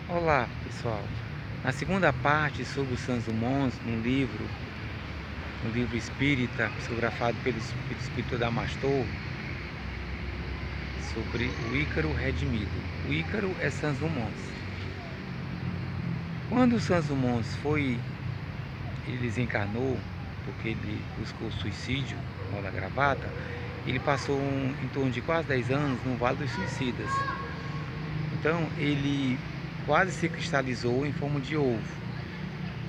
Olá, pessoal. Na segunda parte sobre os Santos Dumont, um livro espírita, psicografado pelo espírito Damastor, sobre o Ícaro redimido. O Ícaro é Santos Dumont. Quando o Santos Dumont ele desencarnou, porque ele buscou suicídio, nó da gravata, ele passou em torno de quase 10 anos no Vale dos Suicidas. Então, ele quase se cristalizou em forma de ovo.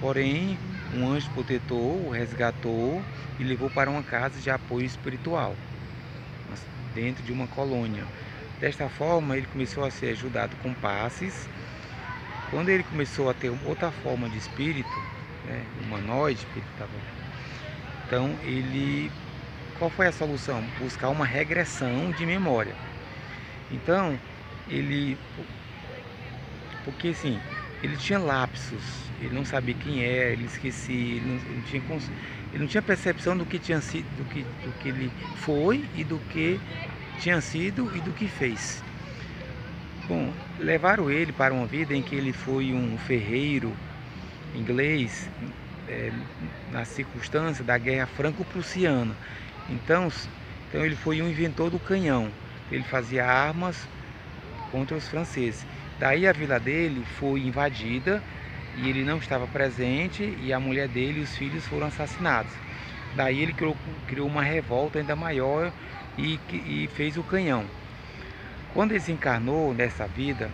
Porém, um anjo protetor o resgatou e levou para uma casa de apoio espiritual, dentro de uma colônia. Desta forma, ele começou a ser ajudado com passes. Quando ele começou a ter outra forma de espírito, né, humanoide, então qual foi a solução? Buscar uma regressão de memória. Então, ele, porque assim, ele tinha lapsos, ele não sabia quem era, ele esquecia, ele não tinha percepção do que tinha sido, do que ele foi e do que tinha sido e do que fez. Bom, levaram ele para uma vida em que ele foi um ferreiro inglês, é, na circunstância da Guerra Franco-Prussiana. Então, então ele foi um inventor do canhão. Ele fazia armas contra os franceses. Daí a vila dele foi invadida e ele não estava presente, e a mulher dele e os filhos foram assassinados. Daí ele criou uma revolta ainda maior e fez o canhão. Quando ele se encarnou nessa vida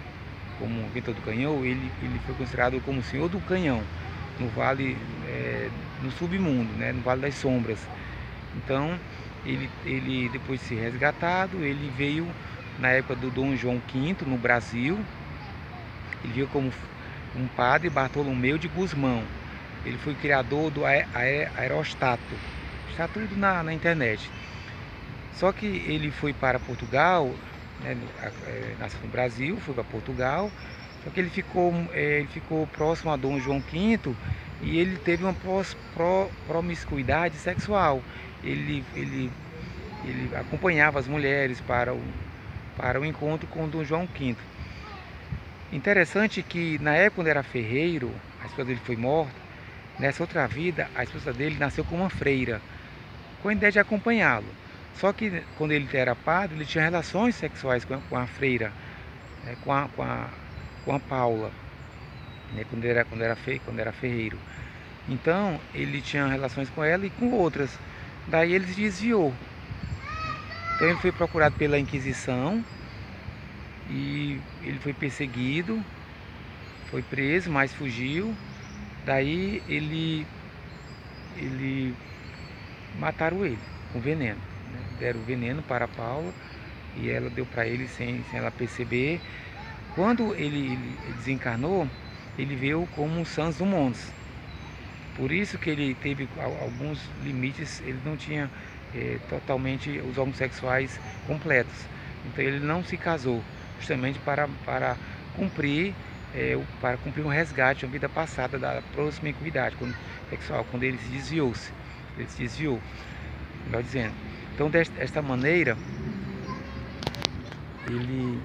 como inventor do canhão, ele foi considerado como o senhor do canhão no vale, no submundo, né, no Vale das Sombras. Então ele depois de ser resgatado, ele veio na época do Dom João V no Brasil. Ele veio como um padre Bartolomeu de Gusmão. Ele foi criador do aerostato. Está tudo na internet. Só que ele foi para Portugal, né, nasceu no Brasil, foi para Portugal. Só que ele ficou próximo a Dom João V e ele teve uma promiscuidade sexual. Ele acompanhava as mulheres para o encontro com Dom João V. Interessante que na época quando era ferreiro, a esposa dele foi morta. Nessa outra vida, a esposa dele nasceu com uma freira, com a ideia de acompanhá-lo. Só que quando ele era padre, ele tinha relações sexuais com a freira, né, com a Paula, né, quando era ferreiro. Então ele tinha relações com ela e com outras. Daí ele se desviou. Então ele foi procurado pela Inquisição e ele foi perseguido, foi preso, mas fugiu. Daí ele mataram ele com veneno, né? Deram veneno para a Paula e ela deu para ele sem ela perceber. Quando ele desencarnou, ele veio como um Santos Dumont. Por isso que ele teve alguns limites, ele não tinha totalmente os órgãos sexuais completos. Então ele não se casou, justamente para cumprir um resgate, uma vida passada da promiscuidade sexual, quando ele se desviou, melhor dizendo. Então desta maneira, ele